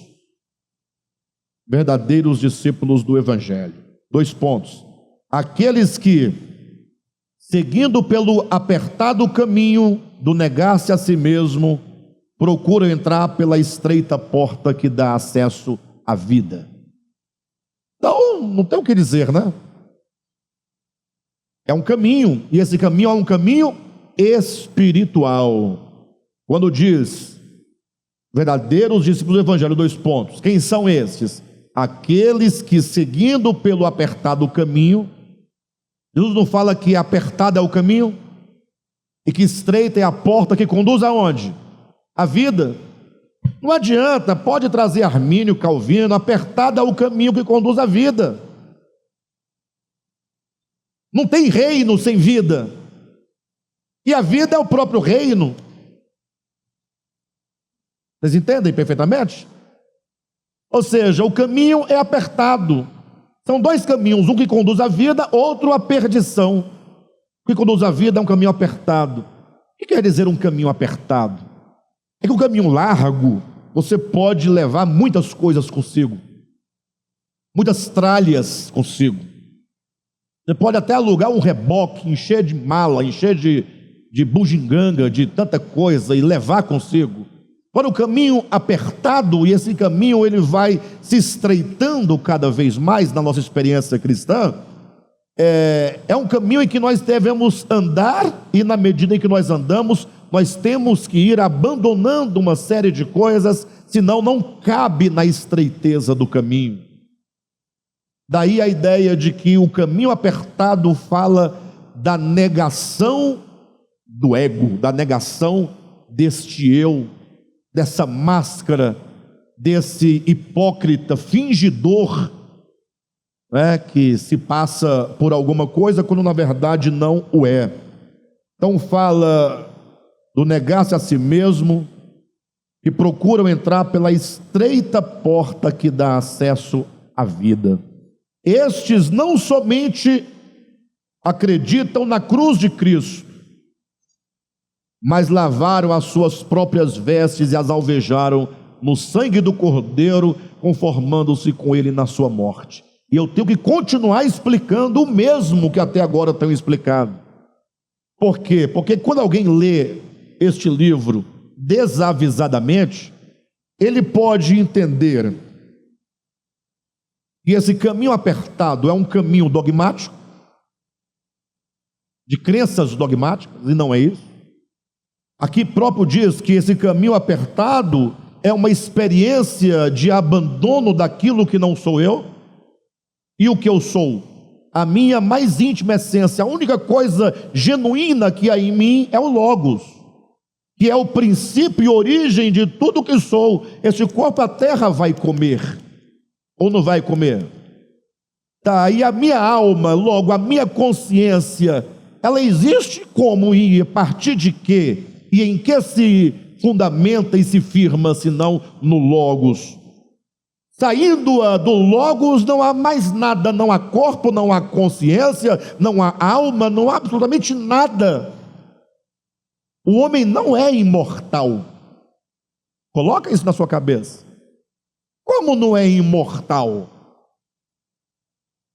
[SPEAKER 1] verdadeiros discípulos do Evangelho. 2 pontos. Aqueles que, seguindo pelo apertado caminho do negar-se a si mesmo, procuram entrar pela estreita porta que dá acesso à vida. Então, não tem o que dizer, né? É um caminho, e esse caminho é um caminho espiritual. Quando diz verdadeiros discípulos do Evangelho, 2 pontos. Quem são estes? Aqueles que, seguindo pelo apertado caminho, Jesus não fala que apertado é o caminho e que estreita é a porta que conduz aonde? A vida. Não adianta, pode trazer Armínio, Calvino, apertado é o caminho que conduz à vida. Não tem reino sem vida, e a vida é o próprio reino. Vocês entendem perfeitamente? Ou seja, o caminho é apertado. São 2 caminhos, um que conduz à vida, outro à perdição. O que conduz à vida é um caminho apertado. O que quer dizer um caminho apertado? É que o caminho largo, você pode levar muitas coisas consigo, muitas tralhas consigo. Você pode até alugar um reboque, encher de mala, encher de bugiganga, de tanta coisa e levar consigo. Para o caminho apertado, e esse caminho ele vai se estreitando cada vez mais na nossa experiência cristã, é um caminho em que nós devemos andar, e na medida em que nós andamos, nós temos que ir abandonando uma série de coisas, senão não cabe na estreiteza do caminho. Daí a ideia de que o caminho apertado fala da negação do ego, da negação deste eu, dessa máscara, desse hipócrita fingidor, né, que se passa por alguma coisa quando na verdade não o é. Então fala do negar-se a si mesmo, que procuram entrar pela estreita porta que dá acesso à vida. Estes não somente acreditam na cruz de Cristo, mas lavaram as suas próprias vestes e as alvejaram no sangue do Cordeiro, conformando-se com ele na sua morte. E eu tenho que continuar explicando o mesmo que até agora tenho explicado. Por quê? Porque quando alguém lê este livro desavisadamente, ele pode entender que esse caminho apertado é um caminho dogmático, de crenças dogmáticas, e não é isso. Aqui próprio diz que esse caminho apertado é uma experiência de abandono daquilo que não sou eu, e o que eu sou, a minha mais íntima essência, a única coisa genuína que há em mim é o Logos, que é o princípio e origem de tudo que sou. Esse corpo a terra vai comer, ou não vai comer? Tá, e a minha alma, logo a minha consciência, ela existe como e a partir de quê? E em que se fundamenta e se firma, senão no Logos? Saindo do Logos não há mais nada, não há corpo, não há consciência, não há alma, não há absolutamente nada. O homem não é imortal. Coloca isso na sua cabeça. Como não é imortal?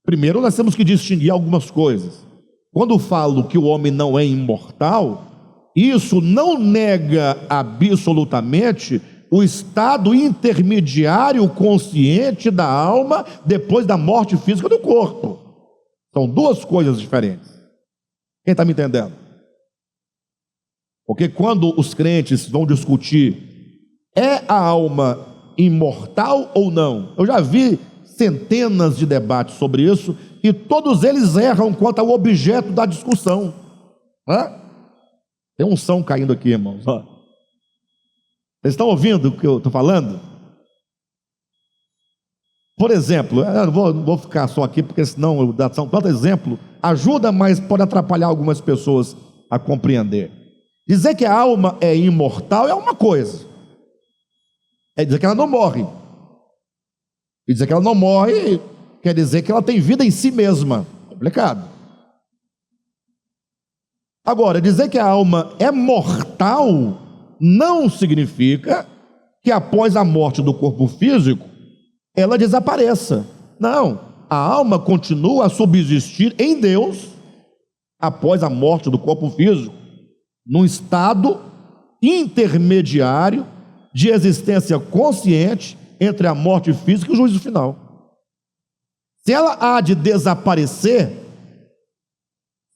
[SPEAKER 1] Primeiro, nós temos que distinguir algumas coisas. Quando falo que o homem não é imortal, isso não nega absolutamente o estado intermediário consciente da alma depois da morte física do corpo. São duas coisas diferentes. Quem está me entendendo? Porque quando os crentes vão discutir, é a alma imortal ou não? Eu já vi centenas de debates sobre isso e todos eles erram quanto ao objeto da discussão. Tem um som caindo aqui, irmãos. Vocês estão ouvindo o que eu estou falando? Por exemplo, eu não vou ficar só aqui, porque senão são tanto exemplo, ajuda, mas pode atrapalhar algumas pessoas a compreender. Dizer que a alma é imortal é uma coisa, é dizer que ela não morre. E dizer que ela não morre quer dizer que ela tem vida em si mesma. Complicado. Agora, dizer que a alma é mortal não significa que após a morte do corpo físico ela desapareça. Não, a alma continua a subsistir em Deus após a morte do corpo físico, num estado intermediário de existência consciente entre a morte física e o juízo final. Se ela há de desaparecer,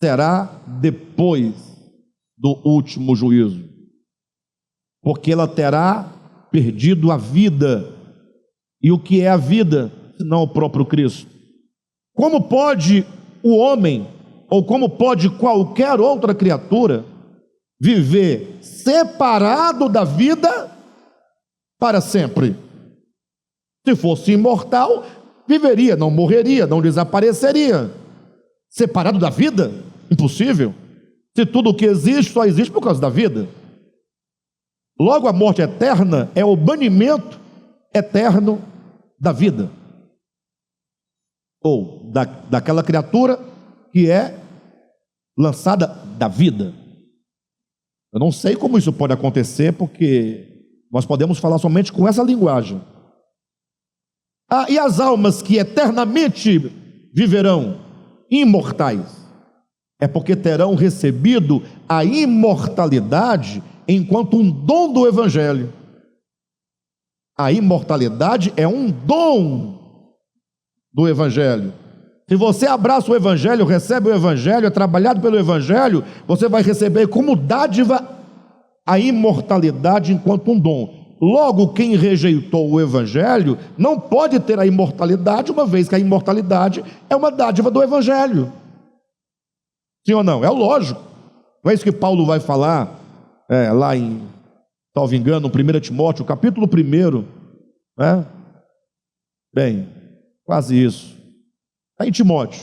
[SPEAKER 1] será depois do último juízo, porque ela terá perdido a vida. E o que é a vida, senão o próprio Cristo? Como pode o homem, ou como pode qualquer outra criatura, viver separado da vida para sempre? Se fosse imortal, viveria, não morreria, não desapareceria. Separado da vida? Impossível. Se tudo o que existe só existe por causa da vida. Logo, a morte eterna é o banimento eterno da vida, ou daquela criatura que é lançada da vida. Eu não sei como isso pode acontecer, porque nós podemos falar somente com essa linguagem. E as almas que eternamente viverão imortais, é porque terão recebido a imortalidade enquanto um dom do Evangelho. A imortalidade é um dom do Evangelho. Se você abraça o Evangelho, recebe o Evangelho, é trabalhado pelo Evangelho, você vai receber como dádiva a imortalidade enquanto um dom. Logo, quem rejeitou o Evangelho não pode ter a imortalidade, uma vez que a imortalidade é uma dádiva do Evangelho. Sim ou não? É lógico. Não é isso que Paulo vai falar lá em, salvo engano, 1 Timóteo, capítulo 1, né? Bem, quase isso. Está em Timóteo.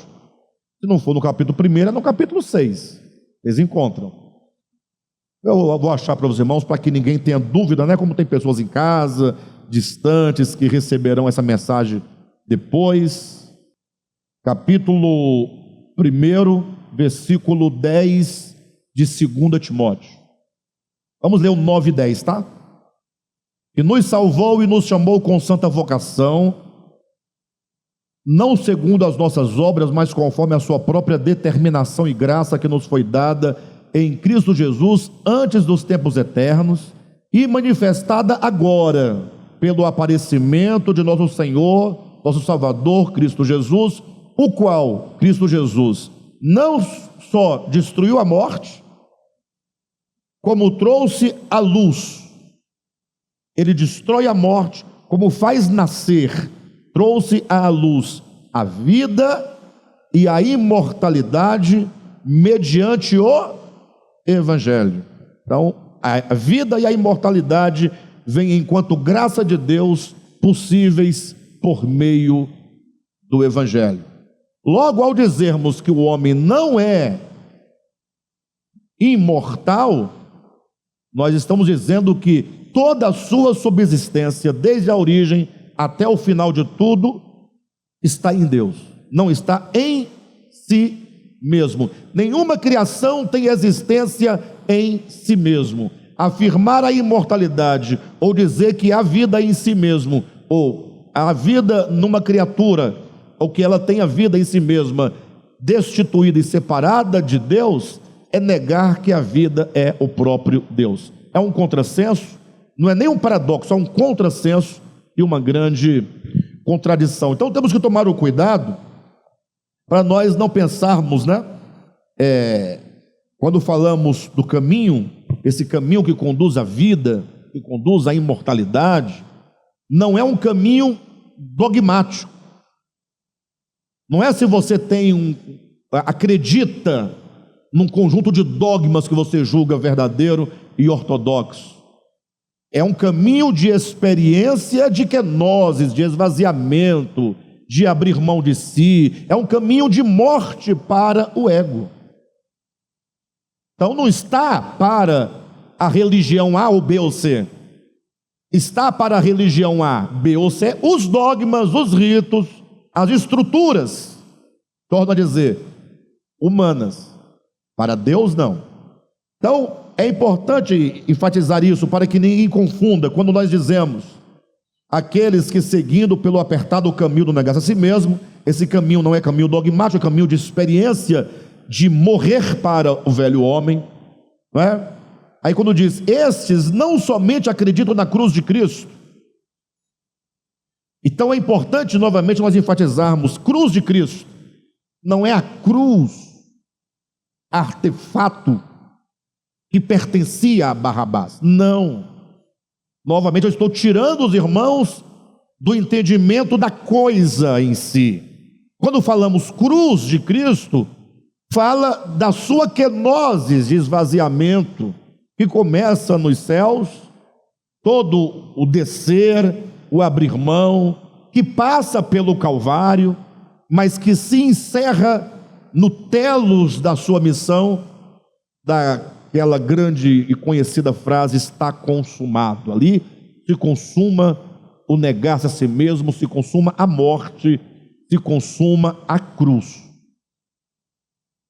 [SPEAKER 1] Se não for no capítulo 1, é no capítulo 6. Eles encontram. Eu vou achar para os irmãos, para que ninguém tenha dúvida, né? Como tem pessoas em casa, distantes, que receberão essa mensagem depois. Capítulo 1, versículo 10 de 2 Timóteo. Vamos ler o 9 e 10, tá? Que nos salvou e nos chamou com santa vocação, não segundo as nossas obras, mas conforme a sua própria determinação e graça que nos foi dada em Cristo Jesus antes dos tempos eternos e manifestada agora pelo aparecimento de nosso Senhor, nosso Salvador, Cristo Jesus, o qual, Cristo Jesus, não só destruiu a morte, como trouxe a luz. Ele destrói a morte, como faz nascer, trouxe à luz a vida e a imortalidade mediante o Evangelho. Então, a vida e a imortalidade vêm enquanto graça de Deus possíveis por meio do Evangelho. Logo, ao dizermos que o homem não é imortal, nós estamos dizendo que toda a sua subsistência, desde a origem até o final de tudo, está em Deus, não está em si mesmo. Nenhuma criação tem existência em si mesmo. Afirmar a imortalidade, ou dizer que há vida em si mesmo, ou há vida numa criatura, ou que ela tenha vida em si mesma, destituída e separada de Deus, é negar que a vida é o próprio Deus. É um contrassenso, não é nem um paradoxo, é um contrassenso e uma grande contradição. Então temos que tomar o cuidado para nós não pensarmos, né? Quando falamos do caminho, esse caminho que conduz à vida, que conduz à imortalidade, não é um caminho dogmático. Não é se você acredita num conjunto de dogmas que você julga verdadeiro e ortodoxo. É um caminho de experiência de kenosis, de esvaziamento, de abrir mão de si. É um caminho de morte para o ego. Então não está para a religião A ou B ou C. Está para a religião A, B ou C, os dogmas, os ritos, as estruturas, torno a dizer, humanas. Para Deus não. Então é importante enfatizar isso para que ninguém confunda quando nós dizemos aqueles que seguindo pelo apertado caminho do negar-se a si mesmo, esse caminho não é caminho dogmático, é caminho de experiência, de morrer para o velho homem, não é? Aí quando diz, estes não somente acreditam na cruz de Cristo. Então é importante novamente nós enfatizarmos, cruz de Cristo, não é a cruz, artefato que pertencia a Barrabás, não. Novamente eu estou tirando os irmãos do entendimento da coisa em si. Quando falamos cruz de Cristo, fala da sua kenosis de esvaziamento, que começa nos céus, todo o descer, o abrir mão, que passa pelo Calvário, mas que se encerra no telos da sua missão, daquela grande e conhecida frase, está consumado. Ali se consuma o negar-se a si mesmo, se consuma a morte, se consuma a cruz.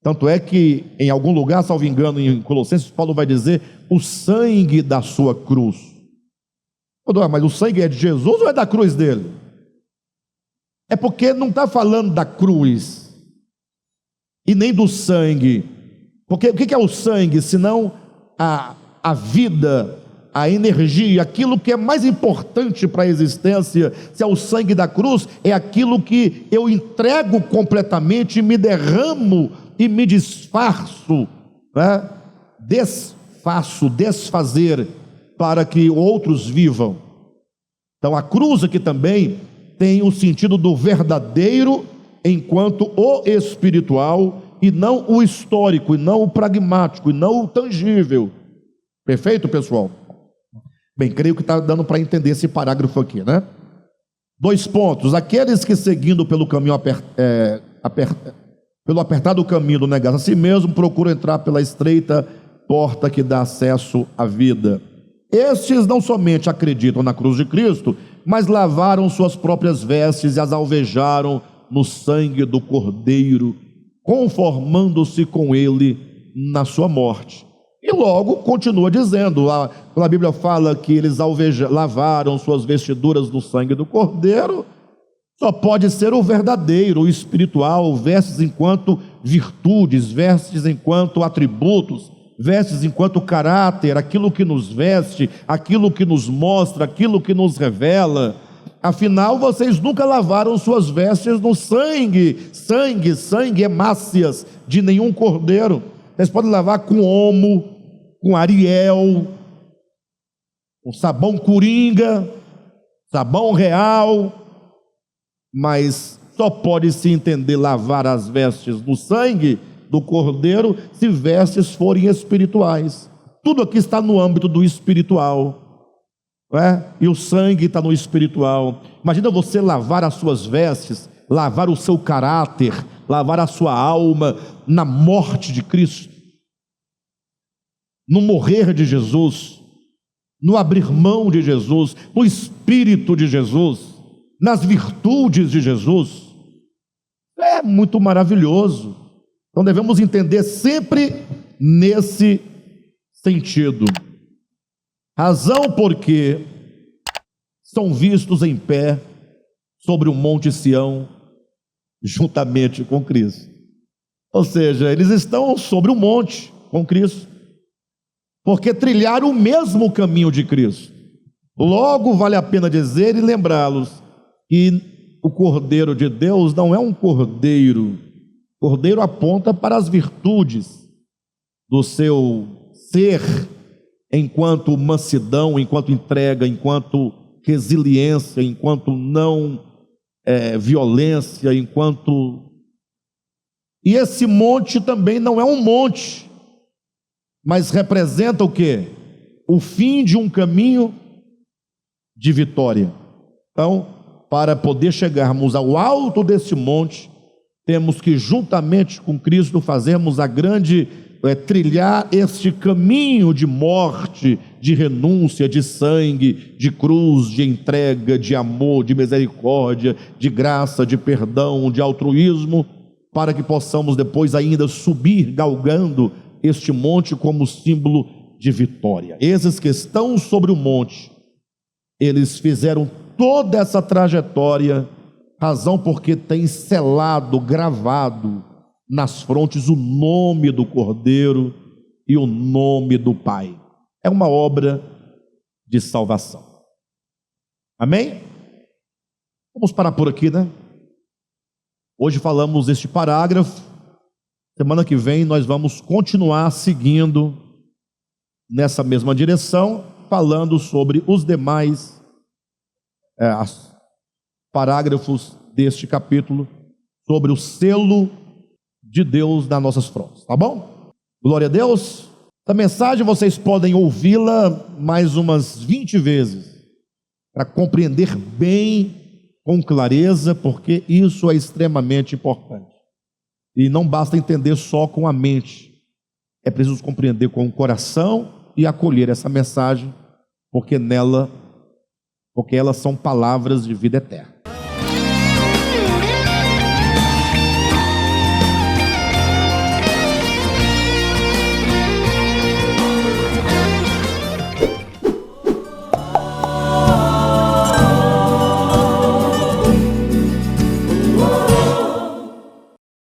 [SPEAKER 1] Tanto é que em algum lugar, salvo engano, em Colossenses, Paulo vai dizer, o sangue da sua cruz. Mas o sangue é de Jesus ou é da cruz dele? É porque não está falando da cruz e nem do sangue. Porque o que é o sangue, senão a vida, a energia, aquilo que é mais importante para a existência? Se é o sangue da cruz, é aquilo que eu entrego completamente, me derramo e me desfaço, né? Desfazer, para que outros vivam. Então a cruz aqui também tem o sentido do verdadeiro, enquanto o espiritual, e não o histórico, e não o pragmático, e não o tangível. Perfeito, pessoal? Bem, creio que está dando para entender esse parágrafo aqui, né? 2 pontos. Aqueles que seguindo pelo caminho pelo apertado caminho do negar a si mesmo, procuram entrar pela estreita porta que dá acesso à vida. Estes não somente acreditam na cruz de Cristo, mas lavaram suas próprias vestes e as alvejaram no sangue do Cordeiro, conformando-se com ele na sua morte. E logo continua dizendo, quando a Bíblia fala que eles lavaram suas vestiduras no sangue do Cordeiro, só pode ser o verdadeiro, o espiritual, vestes enquanto virtudes, vestes enquanto atributos, vestes enquanto caráter, aquilo que nos veste, aquilo que nos mostra, aquilo que nos revela. Afinal, vocês nunca lavaram suas vestes no sangue, hemácias de nenhum cordeiro. Vocês podem lavar com Omo, com Ariel, com sabão coringa, sabão real, mas só pode se entender lavar as vestes no sangue do Cordeiro se vestes forem espirituais. Tudo aqui está no âmbito do espiritual, não é? E o sangue está no espiritual. Imagina você lavar as suas vestes, lavar o seu caráter, lavar a sua alma na morte de Cristo, no morrer de Jesus, no abrir mão de Jesus, no Espírito de Jesus, nas virtudes de Jesus. É muito maravilhoso. Então devemos entender sempre nesse sentido. Razão porque são vistos em pé sobre o monte Sião juntamente com Cristo. Ou seja, eles estão sobre o monte com Cristo, porque trilharam o mesmo caminho de Cristo. Logo, vale a pena dizer e lembrá-los que o Cordeiro de Deus não é um cordeiro. Cordeiro aponta para as virtudes do seu ser, enquanto mansidão, enquanto entrega, enquanto resiliência, enquanto não violência, enquanto... E esse monte também não é um monte, mas representa o quê? O fim de um caminho de vitória. Então, para poder chegarmos ao alto desse monte, temos que juntamente com Cristo fazermos a grande, trilhar este caminho de morte, de renúncia, de sangue, de cruz, de entrega, de amor, de misericórdia, de graça, de perdão, de altruísmo, para que possamos depois ainda subir galgando este monte como símbolo de vitória. Esses que estão sobre o monte, eles fizeram toda essa trajetória, razão porque tem selado, gravado nas frontes o nome do Cordeiro e o nome do Pai. É uma obra de salvação. Amém? Vamos parar por aqui, né? Hoje falamos este parágrafo. Semana que vem nós vamos continuar seguindo nessa mesma direção, falando sobre os demais parágrafos deste capítulo, sobre o selo de Deus nas nossas frontes, tá bom? Glória a Deus. Essa mensagem vocês podem ouvi-la mais umas 20 vezes, para compreender bem, com clareza, porque isso é extremamente importante. E não basta entender só com a mente, é preciso compreender com o coração e acolher essa mensagem, porque elas são palavras de vida eterna.